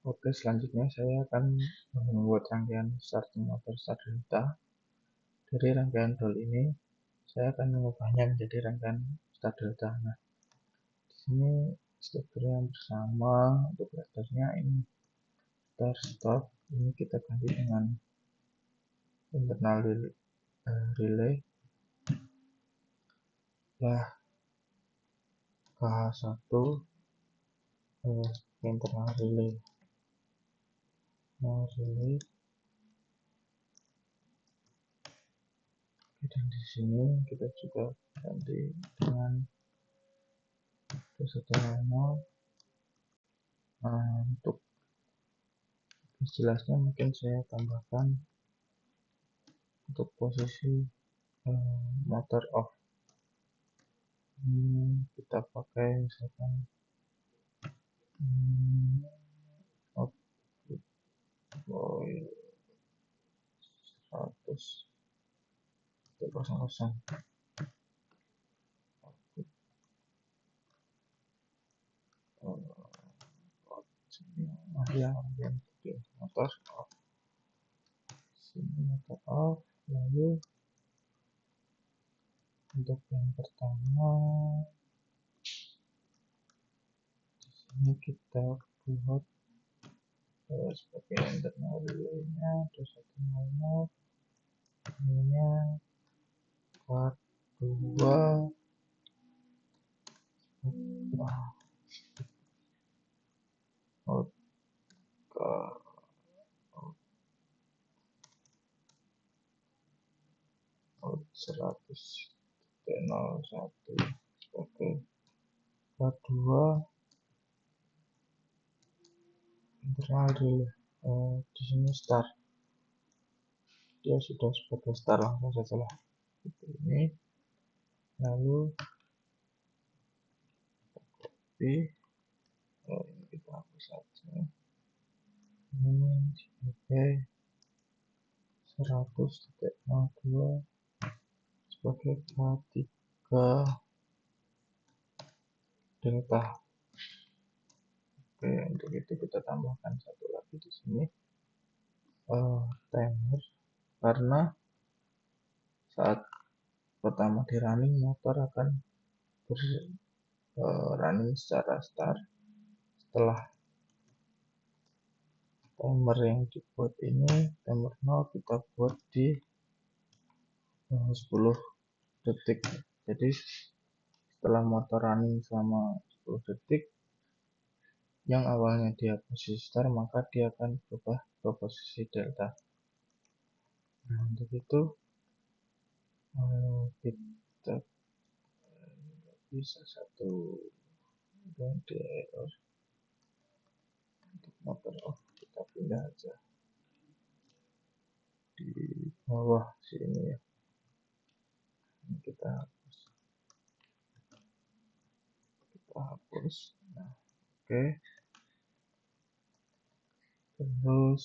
Oke, selanjutnya saya akan membuat rangkaian starting motor start delta. Dari rangkaian roll ini, saya akan mengubahnya menjadi rangkaian start delta. Nah, di sini struktur yang bersama untuk vektornya ini start stop, ini kita ganti dengan internal relay ya KH1 internal relay. Relay. Dan di sini kita juga ganti dengan 100. Untuk jelasnya mungkin saya tambahkan untuk posisi motor off. Ini kita pakai misalkan output coil 100.00. Ya, motor off. Sini motor off. Lalu untuk yang pertama di sini kita buat sebagai internal relay-nya 2100, ininya part 2 out 100.01. Oke, part 2 internal relay. Di sini start, dia sudah sebagai start, langsung saja lah ini. Lalu copy, ini kita hapus saja, ini sebagai 100.02 sebagai K3 delta. Oke, untuk itu kita tambahkan satu lagi di sini timer, karena saat pertama di running motor akan running secara start. Setelah timer yang dibuat ini, timer 0 kita buat di 10 detik. Jadi setelah motor running selama 10 detik, yang awalnya dia posisi start, maka dia akan berubah ke posisi delta. Nah, untuk itu kita bisa satu ganti error. Untuk motor off kita pindah aja di bawah sini ya. Ini kita hapus. Nah, oke. Terus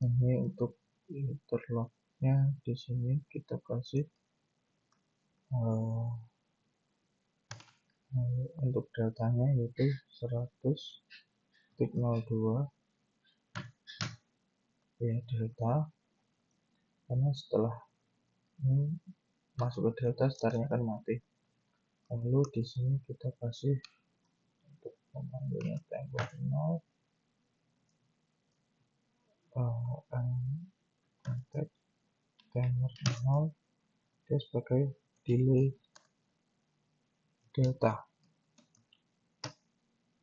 ini untuk interlocknya di sini kita kasih untuk deltanya yaitu 100.02 ya delta, karena setelah ini masuk ke delta startnya akan mati. Lalu di sini kita kasih untuk memanggilnya timer 0 kontak timer 0 dia sebagai delay delta.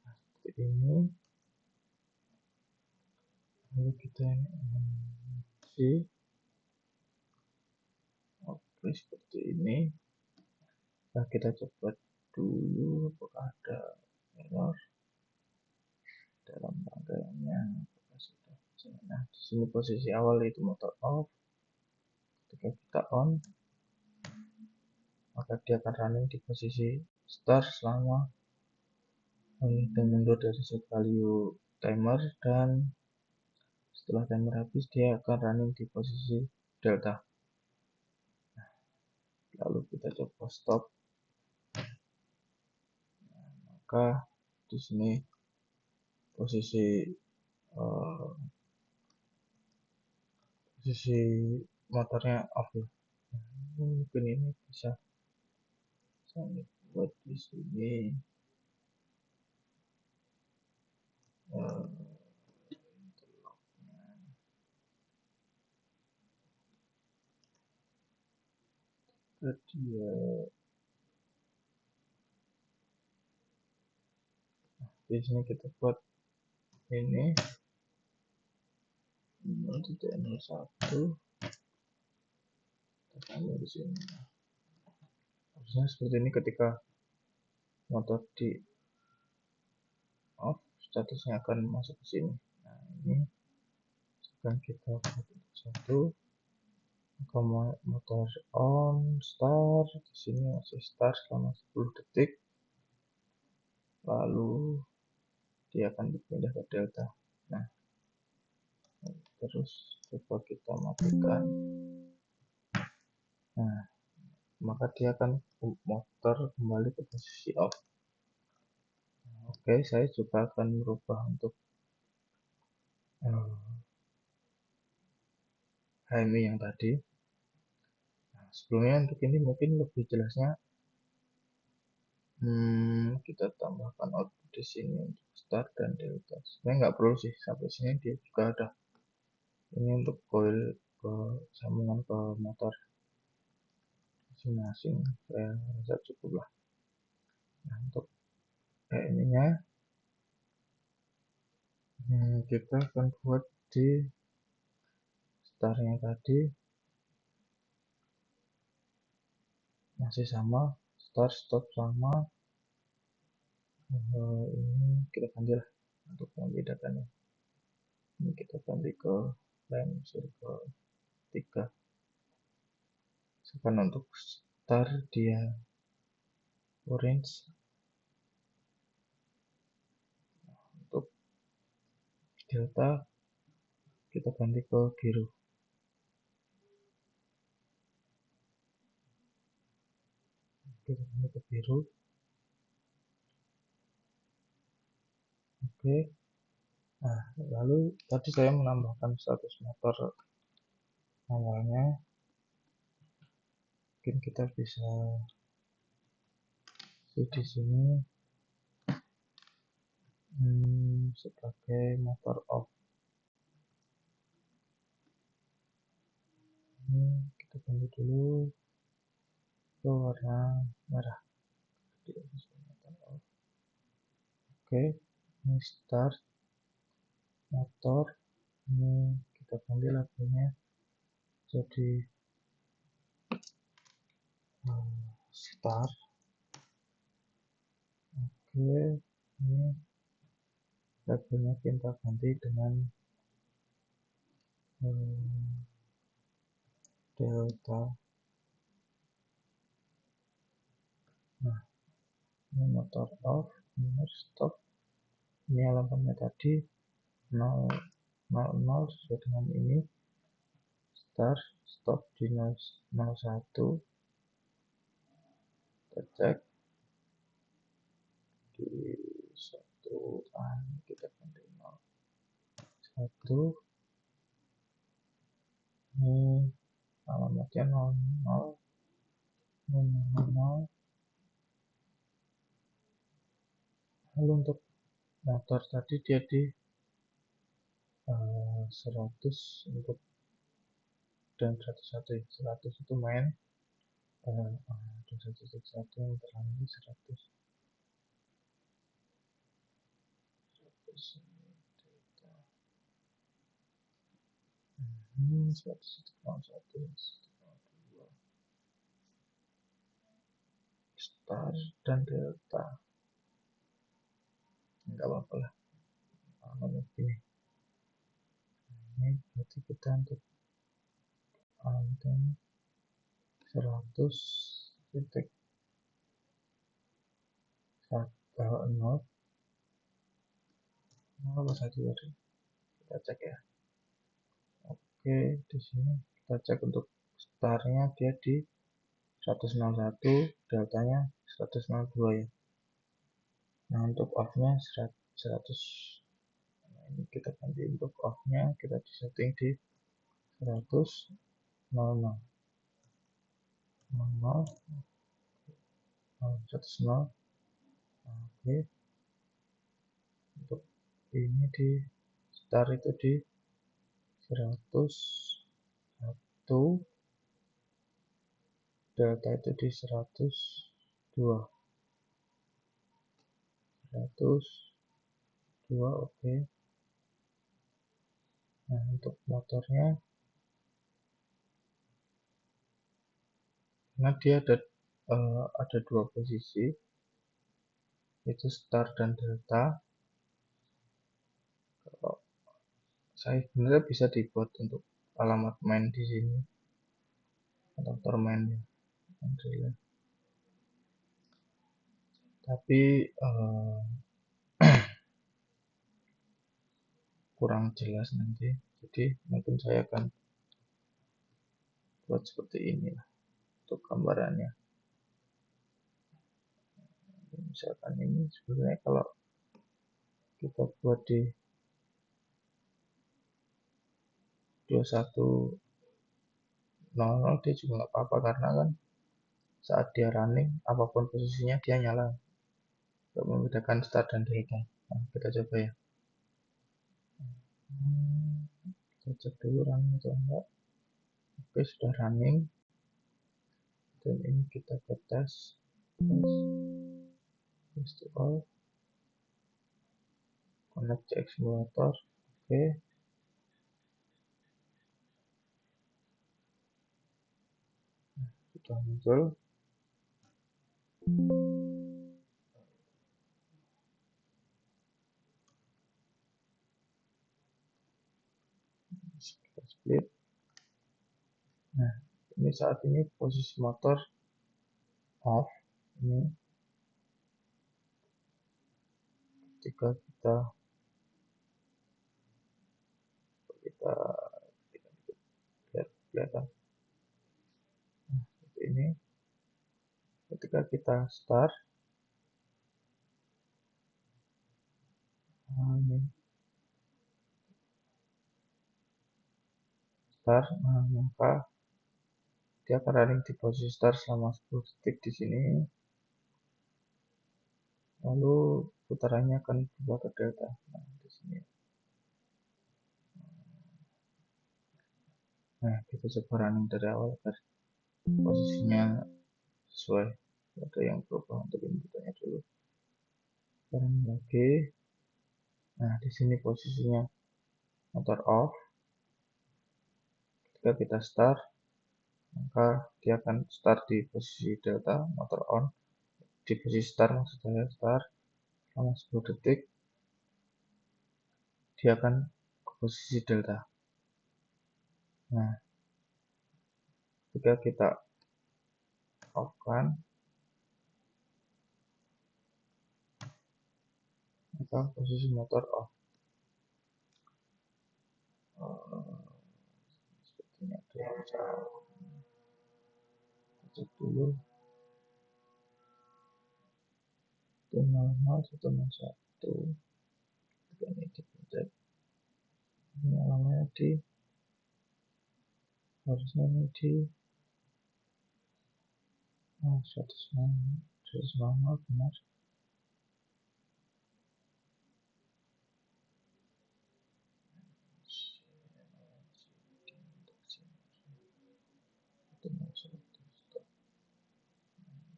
Nah, seperti ini. Lalu kita isi. Oke, seperti ini. Nah, kita coba dulu apakah ada error dalam rangkaiannya. Nah, di sini posisi awal itu motor off. Ketika kita on, maka dia akan running di posisi start selama dan mundur dari set value timer, dan setelah timer habis dia akan running di posisi delta. Nah, lalu kita coba stop. Nah, maka di sini posisi motornya off ya. Mungkin ini bisa saya buat di sini. Dia di sini kita buat ini 0.01 tambah di sini. Harusnya seperti ini ketika motor di off, statusnya akan masuk ke sini. Nah, ini sekarang kita buat satu, maka motor on, start. Di sini masih start selama 10 detik, lalu dia akan dipindah ke delta. Nah, terus coba kita matikan. Nah, maka dia akan motor kembali ke posisi off. Oke, saya juga akan merubah untuk HMI yang tadi. Nah, sebelumnya untuk ini mungkin lebih jelasnya kita tambahkan output di sini untuk start dan delta. Sebenarnya nggak perlu sih, sampai sini dia juga ada. Ini untuk coil ke sambungan ke motor masing-masing, saya rasa cukup lah. Nah, untuk ininya kita akan buat di startnya tadi masih sama, start stop sama. Ini kita ganti lah untuk membedakannya. Ini kita ganti ke line circle 3. Sekarang untuk start dia orange, untuk delta kita ganti ke biru. Kita ganti ke biru. Oke. Nah, lalu tadi saya menambahkan status motor awalnya. Mungkin kita bisa di sini sebagai motor off. Ini kita ganti dulu ke warna merah. Oke, ini start motor. Ini kita ganti lagunya jadi start. Oke, ini lagunya kita ganti dengan delta. Nah, ini motor off, ini stop. Ini alamatnya tadi 000 sesuai dengan ini. Start stop di 01. Kita cek di 1, kita ganti 01. Ini alamatnya 00. Lalu untuk motor tadi dia di 100 untuk dan 101 ya. 100 itu main 101 yang terlanjur 100. 101 start dan delta, enggak apa-apa lah begini. Ini berarti kita untuk anten 100 titik 0 apa saja tadi kita cek ya. Oke, di sini kita cek untuk startnya dia di 101, deltanya 102 ya. Nah, untuk off-nya 100. Ini kita ganti untuk off nya, kita setting di 100 00 00 100. Oke, untuk ini di start itu di 101, delta itu di 102. Oke. Nah, untuk motornya, karena dia ada dua posisi, itu start dan delta. Kalau saya sebenarnya bisa dibuat untuk alamat main di sini, adaptor mainnya, tapi kurang jelas nanti, jadi mungkin saya akan buat seperti ini lah untuk gambarannya. Misalkan ini sebenarnya kalau kita buat di 2100 dia juga nggak apa-apa, karena kan saat dia running apapun posisinya dia nyala, untuk membedakan start dan delta. Nah, kita coba ya. Kita cek dulu running atau enggak. Oke, sudah running, dan ini kita ke tes to all, connect CX simulator. Oke, sudah muncul. Kita split. Nah, ini saat ini posisi motor off. Ini ketika kita lihat kelihatan. Nah, seperti ini. Ketika kita start, ini start, maka dia akan running di posisi start selama 10 detik di sini. Lalu putarannya akan berubah ke delta. Nah, di sini. Nah, kita coba running dari awal agar posisinya sesuai. Ada yang berubah untuk inputannya dulu. Sekarang lagi. Nah, di sini posisinya motor off. Ketika kita start, maka dia akan start di posisi delta, motor on. Di posisi start, maksudnya start selama 10 detik, dia akan ke posisi delta. Nah, ketika kita off kan, maka posisi motor off. Sepertinya ada yang salah. Cek dulu. 100 101. Ini dipencet. Ini alamatnya di, harusnya ini di 100 benar.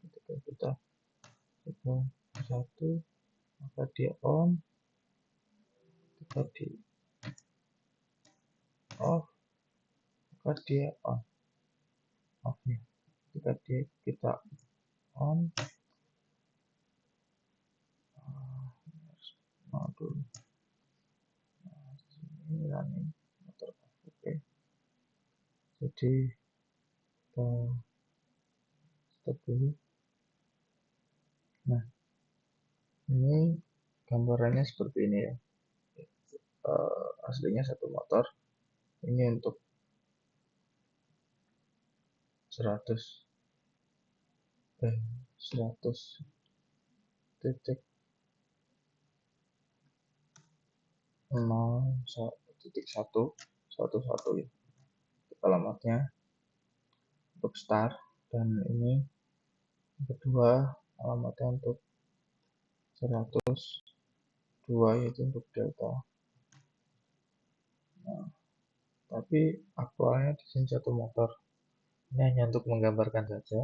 Ketika kita coba satu, maka dia on. Ketika di off, maka dia on. Oke, ketika kita on, harus dulu. Ini running motor off. Oke, jadi kita stop dulu. Nah, ini gambarannya seperti ini ya. Aslinya satu motor, ini untuk 100 titik 0.1.1 ya, itu alamatnya untuk start, dan ini yang kedua alamatnya untuk 102 yaitu untuk delta. Nah, tapi aktualnya di sini satu motor. Ini hanya untuk menggambarkan saja.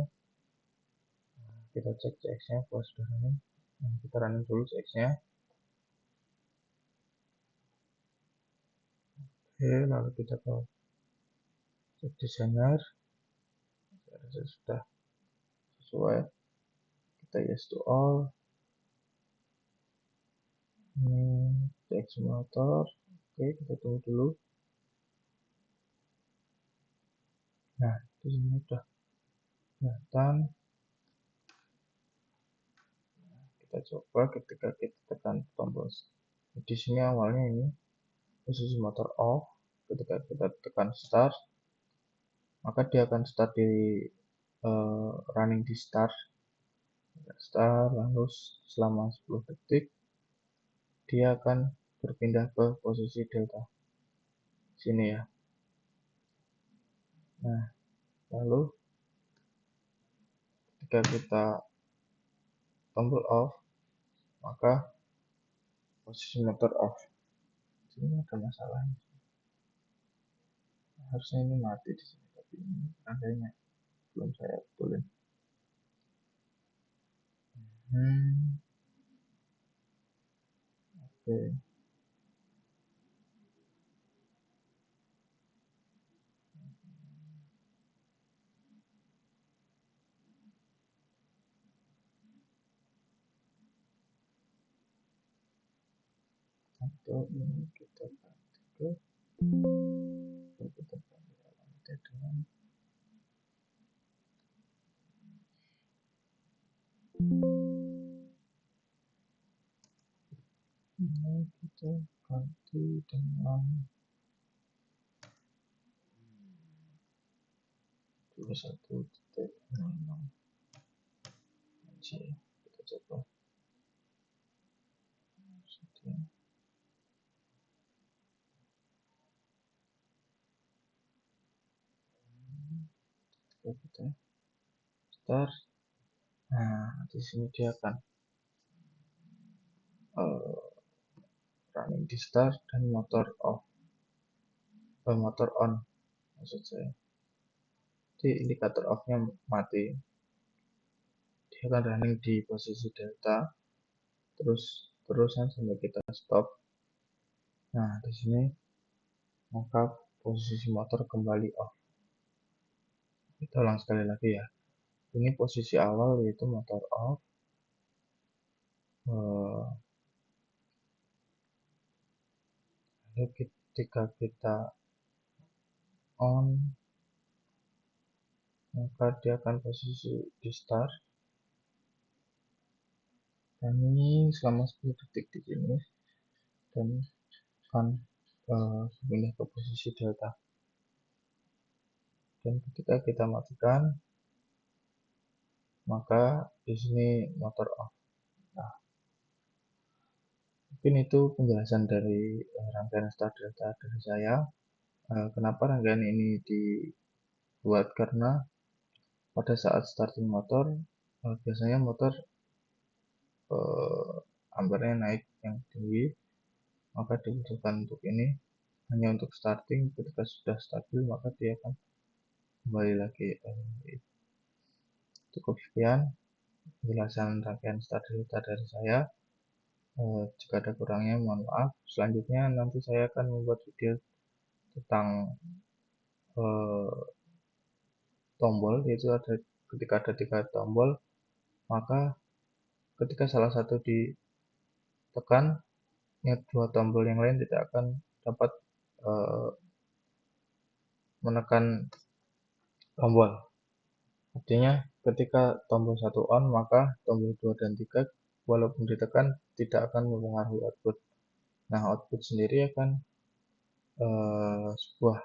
Kita cek CX-nya kalau sudah running. Nah, kita running dulu CX-nya. Oke, lalu kita ke cek designer. Sudah sesuai. Kita yes to all. Ini CX simulator. Oke, kita tunggu dulu. Nah, di sini sudah kelihatan. Kita coba ketika kita tekan tombol. Di sini awalnya ini posisi motor off. Ketika kita tekan start, maka dia akan start di running di start, lalu selama 10 detik dia akan berpindah ke posisi delta sini ya. Nah, lalu ketika kita tombol off, maka posisi motor off. Sini ada masalah. Harusnya ini mati di sini, tapi ini tandanya belum saya betulin. Oke. Atau ini kita ganti ke kita ganti alamatnya dengan ini kita ganti dengan 21.06. Kita coba. Kita start. Nah, di sini dia akan running di start dan motor off, motor on maksud saya. Jadi indikator off-nya mati. Dia akan running di posisi delta terusan sampai kita stop. Nah, di sini maka posisi motor kembali off. Kita ulang sekali lagi ya. Ini posisi awal yaitu motor off. Lalu ketika kita on, maka dia akan posisi di start. Dan ini selama 10 detik di sini dan akan pindah ke posisi delta. Dan ketika kita matikan, maka di sini motor off. Nah, mungkin itu penjelasan dari rangkaian start delta dari saya. Kenapa rangkaian ini dibuat? Karena pada saat starting motor, biasanya motor ampernya naik yang tinggi, maka dibutuhkan untuk ini hanya untuk starting. Ketika sudah stabil, maka dia akan kembali lagi. Cukup sekian penjelasan rangkaian start delta dari saya. Jika ada kurangnya mohon maaf. Selanjutnya nanti saya akan membuat video tentang tombol, yaitu ketika ada 3 tombol, maka ketika salah satu ditekan, yang 2 tombol yang lain tidak akan dapat menekan tombol. Artinya ketika tombol 1 on, maka tombol 2 dan 3 walaupun ditekan tidak akan mempengaruhi output. Nah, output sendiri akan sebuah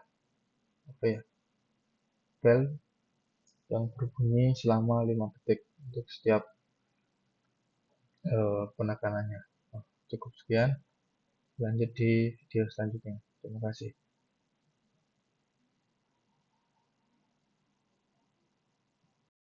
bell yang berbunyi selama 5 detik untuk setiap penekanannya. Cukup sekian. lanjut di video selanjutnya. Terima kasih.